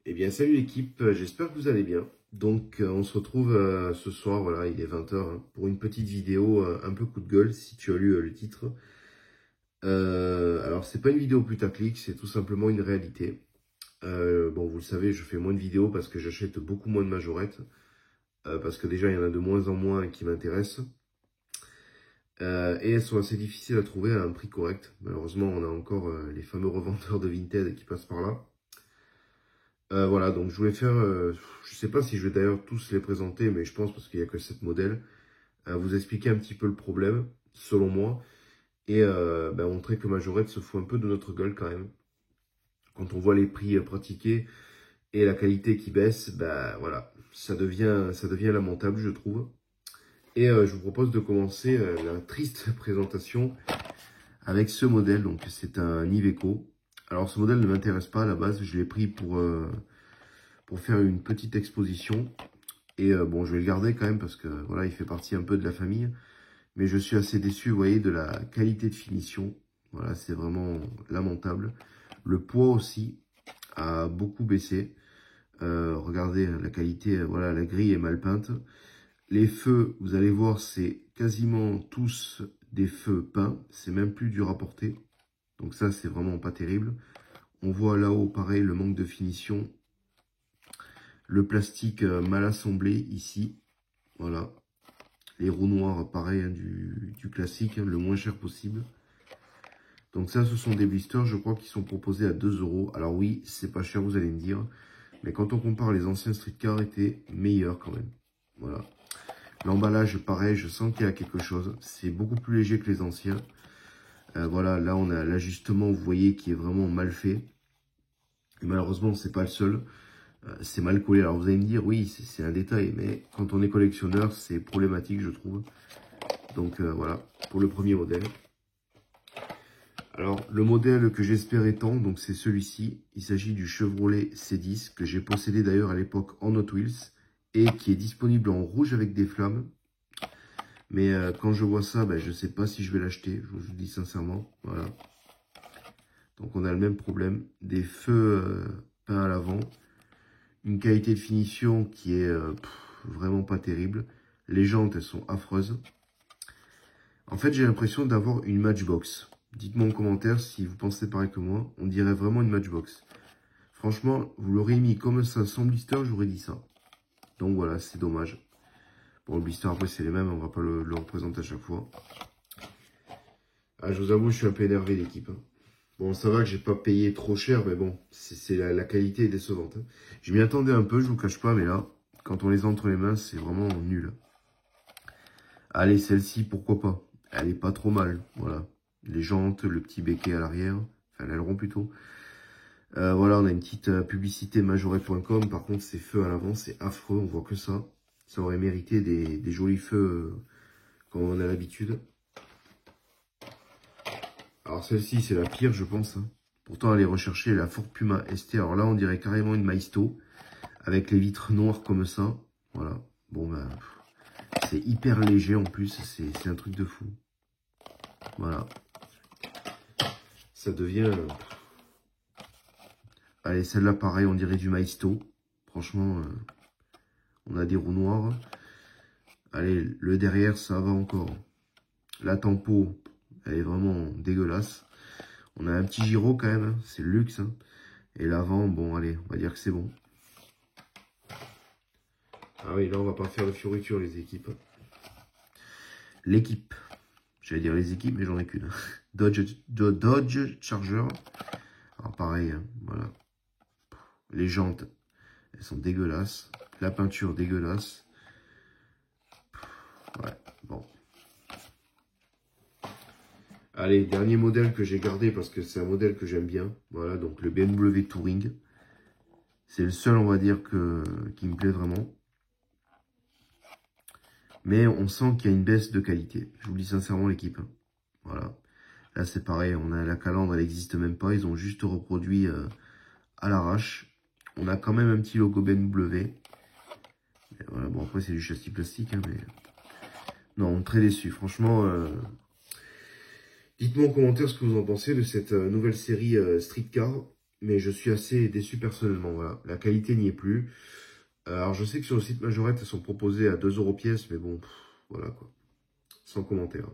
Eh bien, salut l'équipe, j'espère que vous allez bien. Donc, on se retrouve ce soir, voilà, il est 20 h, pour une petite vidéo un peu coup de gueule, si tu as lu le titre. Alors, c'est pas une vidéo putaclic, c'est tout simplement une réalité. Bon, vous le savez, je fais moins de vidéos parce que j'achète beaucoup moins de majorettes. Parce que déjà, il y en a de moins en moins qui m'intéressent. Et elles sont assez difficiles à trouver à un prix correct. Malheureusement, on a encore les fameux revendeurs de Vinted qui passent par là. Voilà, donc je voulais faire, je sais pas si je vais d'ailleurs tous les présenter, mais je pense parce qu'il n'y a que 7 modèles, vous expliquer un petit peu le problème, selon moi, et montrer que Majorette se fout un peu de notre gueule quand même. Quand on voit les prix pratiqués et la qualité qui baisse, voilà, ça devient lamentable, je trouve. Et je vous propose de commencer la triste présentation avec ce modèle, donc c'est un Iveco. Alors ce modèle ne m'intéresse pas à la base, je l'ai pris pour faire une petite exposition. Et bon, je vais le garder quand même parce que voilà, il fait partie un peu de la famille. Mais je suis assez déçu, vous voyez, de la qualité de finition. Voilà, c'est vraiment lamentable. Le poids aussi a beaucoup baissé. Regardez la qualité, voilà, la grille est mal peinte. Les feux, vous allez voir, c'est quasiment tous des feux peints. C'est même plus dur à porter. Donc ça, c'est vraiment pas terrible. On voit là-haut, pareil, le manque de finition. Le plastique mal assemblé ici. Voilà. Les roues noires, pareil, hein, du classique, hein, le moins cher possible. Donc ça, ce sont des blisters, je crois, qui sont proposés à 2 €. Alors oui, c'est pas cher, vous allez me dire. Mais quand on compare, les anciens streetcars étaient meilleurs quand même. Voilà. L'emballage, pareil, je sens qu'il y a quelque chose. C'est beaucoup plus léger que les anciens. Voilà, là, on a l'ajustement, vous voyez, qui est vraiment mal fait. Et malheureusement, c'est pas le seul. C'est mal collé. Alors vous allez me dire, oui, c'est un détail. Mais quand on est collectionneur, c'est problématique, je trouve. Donc voilà, pour le premier modèle. Alors, le modèle que j'espérais tant, donc c'est celui-ci. Il s'agit du Chevrolet C10, que j'ai possédé d'ailleurs à l'époque en Hot Wheels, et qui est disponible en rouge avec des flammes. Mais quand je vois ça, je ne sais pas si je vais l'acheter, je vous dis sincèrement. Voilà. Donc on a le même problème, des feux peints à l'avant, une qualité de finition qui est vraiment pas terrible. Les jantes, elles sont affreuses. En fait, j'ai l'impression d'avoir une Matchbox. Dites-moi en commentaire si vous pensez pareil que moi. On dirait vraiment une Matchbox. Franchement, vous l'aurez mis comme ça sans blister, j'aurais dit ça. Donc voilà, c'est dommage. Bon, le blister, après, c'est les mêmes. On va pas le représenter à chaque fois. Ah, je vous avoue, je suis un peu énervé, l'équipe. Bon, ça va que j'ai pas payé trop cher, mais bon, c'est la qualité est décevante. Je m'y attendais un peu, je vous cache pas, mais là, quand on les a entre les mains, c'est vraiment nul. Allez, celle-ci, pourquoi pas? Elle est pas trop mal, voilà. Les jantes, le petit béquet à l'arrière, enfin l'aileron plutôt. Voilà, on a une petite publicité majorette.com. Par contre, ces feux à l'avant, c'est affreux, on voit que ça. Ça aurait mérité des jolis feux comme on a l'habitude. Alors celle-ci, c'est la pire, je pense. Hein. Pourtant, elle est recherchée, la Ford Puma ST. Alors là, on dirait carrément une Maisto, avec les vitres noires comme ça. Voilà. Bon, c'est hyper léger en plus, c'est un truc de fou. Voilà. Ça devient... Allez, celle-là, pareil, on dirait du Maisto. Franchement, on a des roues noires. Allez, le derrière, ça va encore. La tempo, elle est vraiment dégueulasse. On a un petit gyro quand même, hein, c'est le luxe. Hein. Et l'avant, bon, allez, on va dire que c'est bon. Ah oui, là, on va pas faire de fioritures, les équipes. L'équipe. J'allais dire les équipes, mais j'en ai qu'une. Dodge Charger. Alors pareil, hein, voilà. Les jantes, elles sont dégueulasses. La peinture dégueulasse. Ouais, bon. Allez, dernier modèle que j'ai gardé parce que c'est un modèle que j'aime bien. Voilà, donc le BMW Touring. C'est le seul, on va dire, qui me plaît vraiment. Mais on sent qu'il y a une baisse de qualité. Je vous le dis sincèrement, l'équipe. Voilà. Là, c'est pareil. On a la calandre, elle n'existe même pas. Ils ont juste reproduit à l'arrache. On a quand même un petit logo BMW. Et voilà, bon, après, c'est du châssis plastique. Hein, mais... Non, très déçu. Franchement, dites-moi en commentaire ce que vous en pensez de cette nouvelle série Streetcar. Mais je suis assez déçu personnellement, voilà. La qualité n'y est plus. Alors je sais que sur le site Majorette, elles sont proposées à 2 € pièce, mais bon, voilà quoi. Sans commentaire.